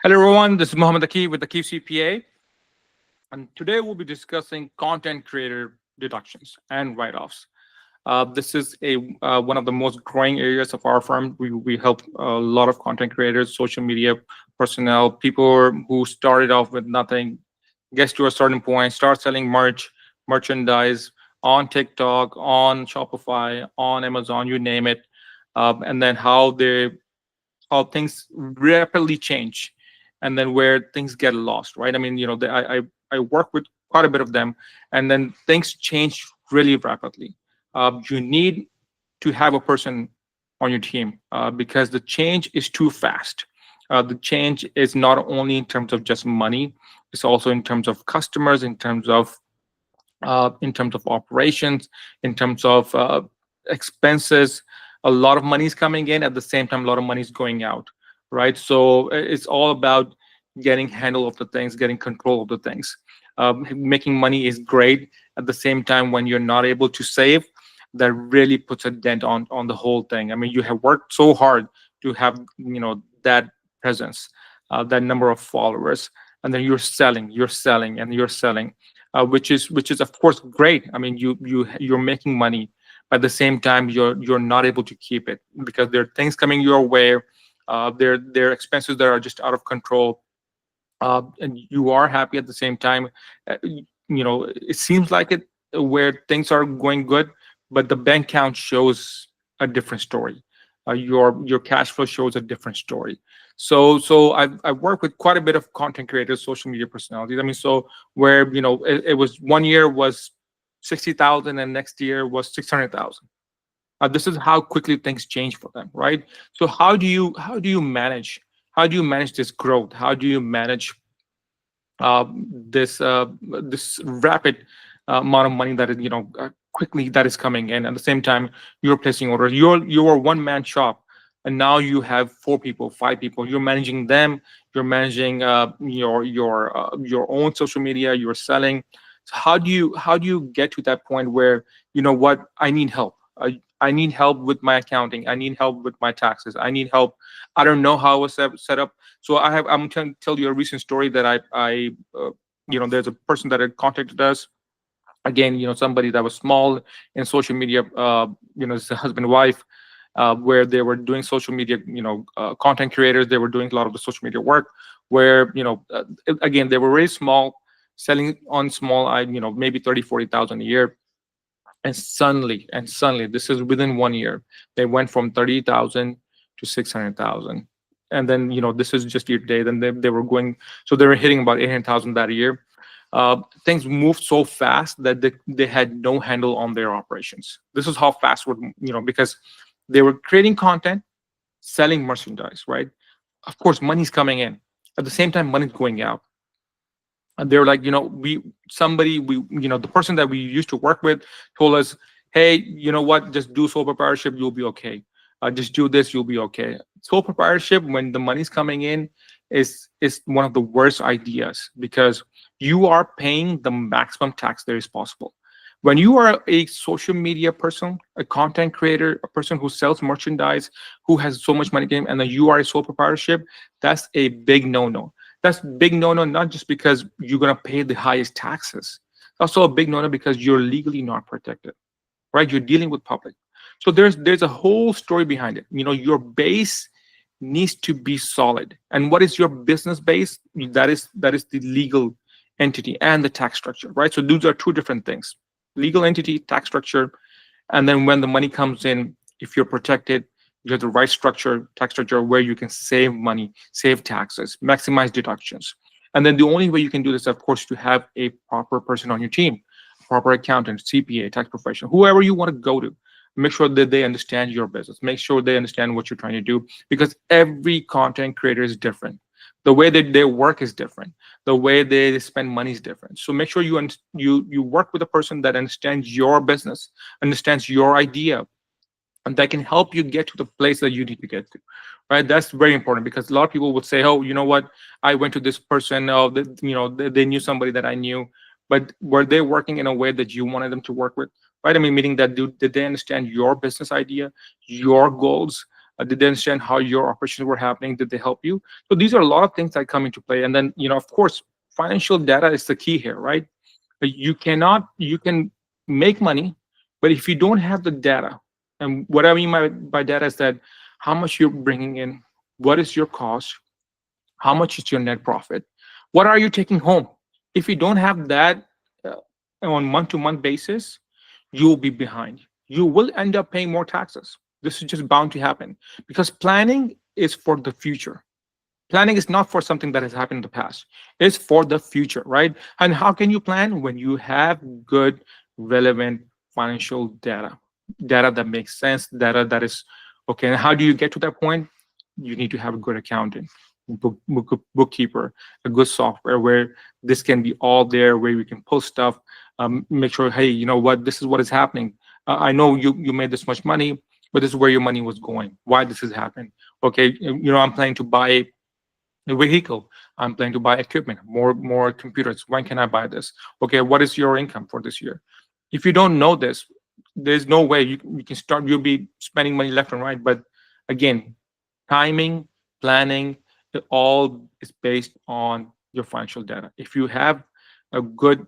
Hello everyone, this is Mohammed Akif with Akif CPA, and today we'll be discussing content creator deductions and write-offs. This is a one of the most growing areas of our firm. We help a lot of content creators, social media personnel, people who started off with nothing, gets to a certain point, start selling merchandise on TikTok, on Shopify, on Amazon, you name it, and then how things rapidly change, and then where things get lost, right? I mean, I work with quite a bit of them, and then things change really rapidly. You need to have a person on your team because the change is too fast. The change is not only in terms of just money; it's also in terms of customers, in terms of operations, in terms of expenses. A lot of money is coming in at the same time. A lot of money is going out, right? So it's all about getting handle of the things, getting control of the things. Making money is great. At the same time, when you're not able to save, that really puts a dent on the whole thing. I mean, you have worked so hard to have that presence, that number of followers, and then you're selling, and you're selling, which is of course great. I mean, you're making money, but at the same time you're not able to keep it because there are things coming your way. There are expenses that are just out of control, and you are happy at the same time. It seems like it where things are going good, but the bank account shows a different story. Your cash flow shows a different story. So I've worked with quite a bit of content creators, social media personalities. I mean, so where it was one year was 60,000 and next year was 600,000. This is how quickly things change for them, right? So how do you manage this growth? How do you manage this rapid amount of money that is quickly that is coming in? At the same time, you're placing orders. You're a one man shop, and now you have four people, five people. You're managing them. You're managing your own social media. You're selling. So how do you get to that point where what, I need help. I need help with my accounting. I need help with my taxes. I need help. I don't know how it was set up. So I'm going to tell you a recent story that there's a person that had contacted us. Again, somebody that was small in social media. It's a husband and wife, where they were doing social media. Content creators. They were doing a lot of the social media work. Where again, they were very small, selling on small. Maybe 30,000-40,000 a year. And suddenly, this is within one year, they went from 30,000 to 600,000. And then, this is just year to date. Then they were going, so they were hitting about 800,000 that year. Things moved so fast that they had no handle on their operations. This is how fast because they were creating content, selling merchandise, right? Of course, money's coming in. At the same time, money's going out. And they were like, the person that we used to work with told us, hey, you know what, just do sole proprietorship, you'll be okay. Just do this, you'll be okay. Sole proprietorship, when the money's coming in, is one of the worst ideas because you are paying the maximum tax there is possible. When you are a social media person, a content creator, a person who sells merchandise, who has so much money game, and then you are a sole proprietorship, that's a big no-no. That's big no-no, not just because you're gonna pay the highest taxes. It's also a big no-no because you're legally not protected, right? You're dealing with public. So there's a whole story behind it. Your base needs to be solid. And what is your business base? That is the legal entity and the tax structure, right? So those are two different things. Legal entity, tax structure, and then when the money comes in, if you're protected, you have the right structure, tax structure, where you can save money, save taxes, maximize deductions. And then the only way you can do this, of course, to have a proper person on your team, proper accountant, CPA, tax professional, whoever you want to go to. Make sure that they understand your business. Make sure they understand what you're trying to do, because every content creator is different. The way that they work is different. The way they spend money is different. So make sure you work with a person that understands your business, understands your idea, and that can help you get to the place that you need to get to, right? That's very important, because a lot of people would say, oh, you know what, I went to this person, oh, they knew somebody that I knew, but were they working in a way that you wanted them to work with, right? I mean, meaning that did they understand your business idea, your goals, Did they understand how your operations were happening? Did they help you? So these are a lot of things that come into play. And then, of course, financial data is the key here, right? You can make money, but if you don't have the data, and what I mean by data is that how much you're bringing in, what is your cost, how much is your net profit, what are you taking home? If you don't have that uh, on month-to-month basis, you will be behind. You will end up paying more taxes. This is just bound to happen because planning is for the future. Planning is not for something that has happened in the past. It's for the future, right? And how can you plan? When you have good, relevant financial data, data that makes sense, data that is okay. And how do you get to that point? You need to have a good accountant, bookkeeper, a good software where this can be all there, where you can post stuff, make sure, hey, you know what, this is what is happening. I know you made this much money, but this is where your money was going. Why this has happened? Okay, I'm planning to buy a vehicle. I'm planning to buy equipment, more computers. When can I buy this? Okay, what is your income for this year? If you don't know this, there's no way you can start. You'll be spending money left and right. But again, timing, planning, it all is based on your financial data. If you have a good,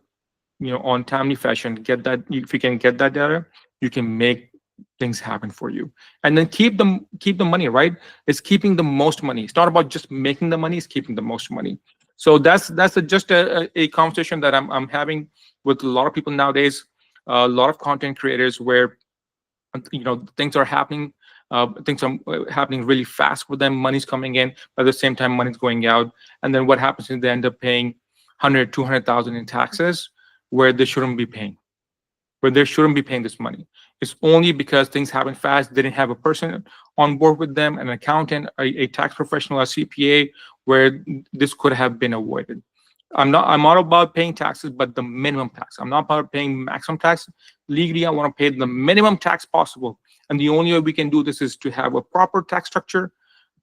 on timely fashion, get that. If you can get that data, you can make things happen for you. And then keep the money, right? It's keeping the most money. It's not about just making the money, it's keeping the most money. So just a conversation that I'm having with a lot of people nowadays, a lot of content creators where things are happening, things are happening really fast with them. Money's coming in, but at the same time money's going out. And then what happens is they end up paying 100, 200,000 in taxes where they shouldn't be paying, where they shouldn't be paying this money. It's only because things happen fast. They didn't have a person on board with them, an accountant, a tax professional, a CPA, where this could have been avoided. I'm all about paying taxes, but the minimum tax. I'm not about paying maximum tax. Legally, I want to pay the minimum tax possible. And the only way we can do this is to have a proper tax structure,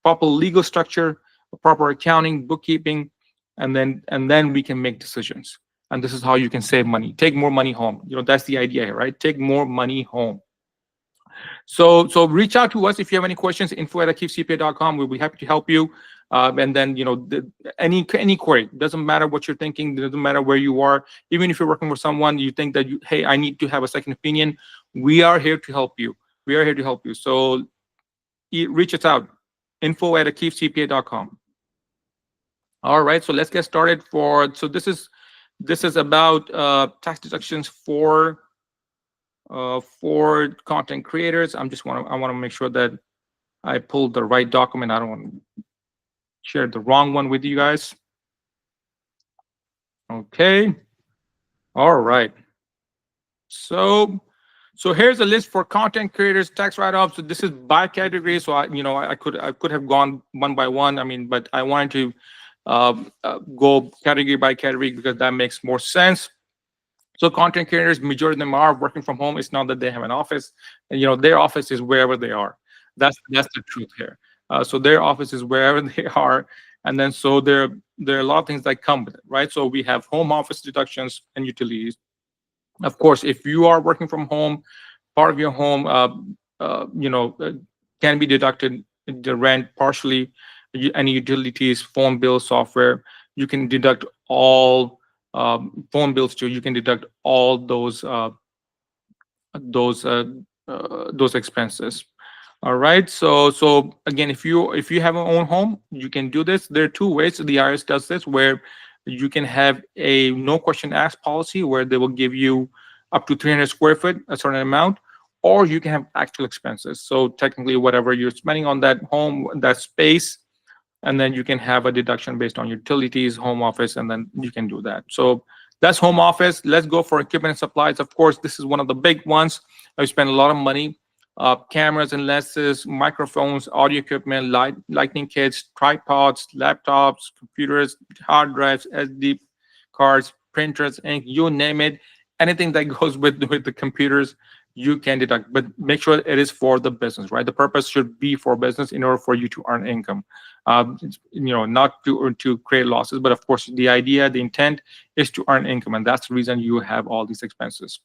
proper legal structure, a proper accounting, bookkeeping, and then we can make decisions. And this is how you can save money. Take more money home. That's the idea here, right? Take more money home. So reach out to us if you have any questions. info@akifcpa.com. We'll be happy to help you. And then any query. Doesn't matter what you're thinking. Doesn't matter where you are. Even if you're working with someone, you think that hey, I need to have a second opinion. We are here to help you. We are here to help you. So reach us out. info@akifcpa.com. All right. So let's get started. So this is about tax deductions for content creators. I want to make sure that I pulled the right document. I don't want to share the wrong one with you guys. Okay. All right. So here's a list for content creators tax write-offs. So this is by category. So I could have gone one by one. But I wanted to go category by category because that makes more sense. So content creators, majority of them are working from home. It's not that they have an office. Their office is wherever they are. That's the truth here. So their office is wherever they are, and then so there are a lot of things that come with it, right? So we have home office deductions and utilities. Of course, if you are working from home, part of your home, can be deducted the rent partially, any utilities, phone bill, software. You can deduct all phone bills too. You can deduct all those expenses. All right. So again, if you have your own home, you can do this. There are two ways the IRS does this, where you can have a no question asked policy where they will give you up to 300 square foot, a certain amount, or you can have actual expenses. So technically, whatever you're spending on that home, that space, and then you can have a deduction based on utilities, home office, and then you can do that. So that's home office. Let's go for equipment and supplies. Of course, this is one of the big ones. I spend a lot of money. Cameras and lenses, microphones, audio equipment, lighting kits, tripods, laptops, computers, hard drives, SD cards, printers, ink, you name it. Anything that goes with the computers, you can deduct. But make sure it is for the business, right? The purpose should be for business in order for you to earn income. Not to create losses, but of course, the intent is to earn income, and that's the reason you have all these expenses.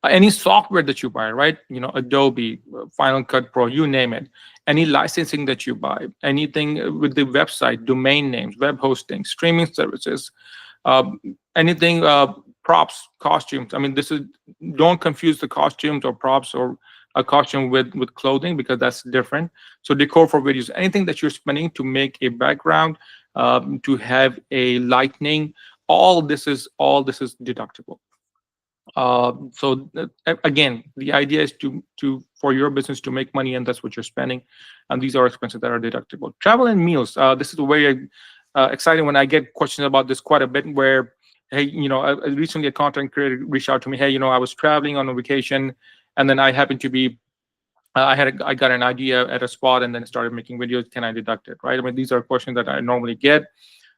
Any software that you buy, right? Adobe, Final Cut Pro, you name it. Any licensing that you buy, anything with the website, domain names, web hosting, streaming services, um, anything, props, costumes. I mean, this is, don't confuse the costumes or props or a costume with clothing, because that's different. So decor for videos, anything that you're spending to make a background, to have a lightning, all this is deductible. Again, the idea is to for your business to make money, and that's what you're spending, and these are expenses that are deductible. Travel and meals. This is very exciting when I get questions about this quite a bit. Where, hey, recently a content creator reached out to me. Hey, I was traveling on a vacation, and then I happened to be. I got an idea at a spot, and then started making videos. Can I deduct it? Right. I mean, these are questions that I normally get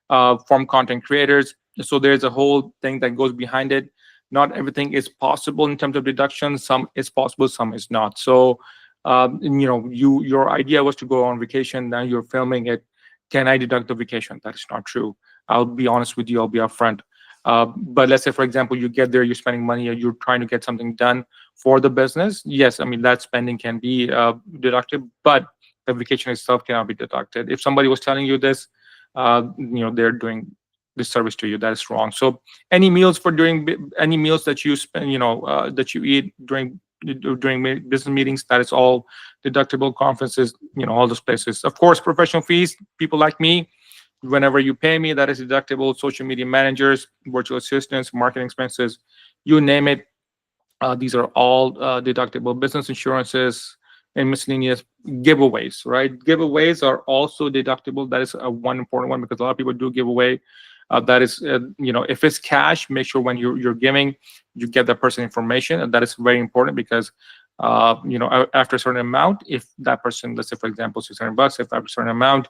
from content creators. So there's a whole thing that goes behind it. Not everything is possible in terms of deduction. Some is possible, some is not. So, your idea was to go on vacation. Now you're filming it. Can I deduct the vacation? That is not true. I'll be honest with you. I'll be upfront. But let's say, for example, you get there, you're spending money, or you're trying to get something done for the business. Yes, I mean that spending can be deducted, but the vacation itself cannot be deducted. If somebody was telling you this, they're doing this service to you. That is wrong. So any meals that you spend, that you eat during business meetings, that is all deductible. Conferences, all those places. Of course, professional fees, people like me, whenever you pay me, that is deductible. Social media managers, virtual assistants, marketing expenses, you name it. These are all deductible. Business insurances and miscellaneous. Giveaways, right? Giveaways are also deductible. That is one important one, because a lot of people do give away. That is, if it's cash, make sure when you're giving, you get that person information, and that is very important, because after a certain amount, if that person, let's say for example $600, if after a certain amount,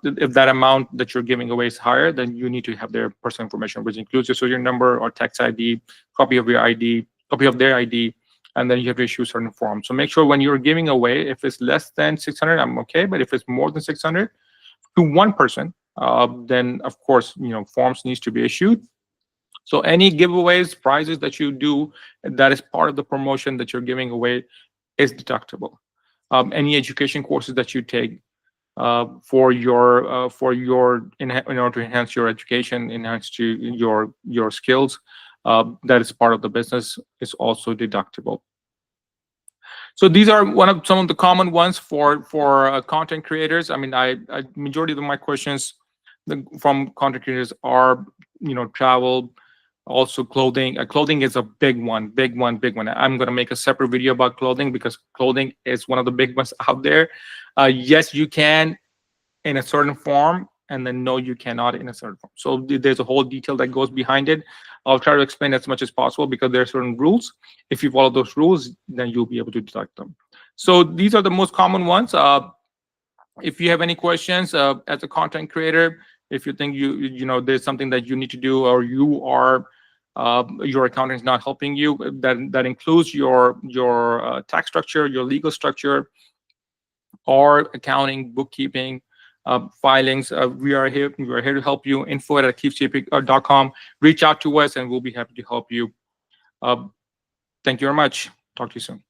if that amount that you're giving away is higher, then you need to have their personal information, which includes your social number or tax ID, copy of your ID, copy of their ID, and then you have to issue certain forms. So make sure when you're giving away, if it's less than 600, I'm okay. But if it's more than 600 to one person, then of course, forms needs to be issued. So any giveaways, prizes that you do, that is part of the promotion that you're giving away, is deductible. Any education courses that you take, in order to enhance your education, enhance to your skills, that is part of the business, is also deductible. So these are some of the common ones for content creators. I mean, I majority of my questions from content creators are, travel, also clothing. Clothing is a big one, big one, big one. I'm going to make a separate video about clothing, because clothing is one of the big ones out there. Yes, you can in a certain form, and then no, you cannot in a certain form. So there's a whole detail that goes behind it. I'll try to explain as much as possible, because there are certain rules. If you follow those rules, then you'll be able to deduct them. So these are the most common ones. If you have any questions, as a content creator, if you think there's something that you need to do, or your accountant is not helping you, that includes your tax structure, your legal structure, or accounting, bookkeeping, filings, we are here to help you. info@akifcpa.com. Reach out to us, and we'll be happy to help you. Thank you very much. Talk to you soon.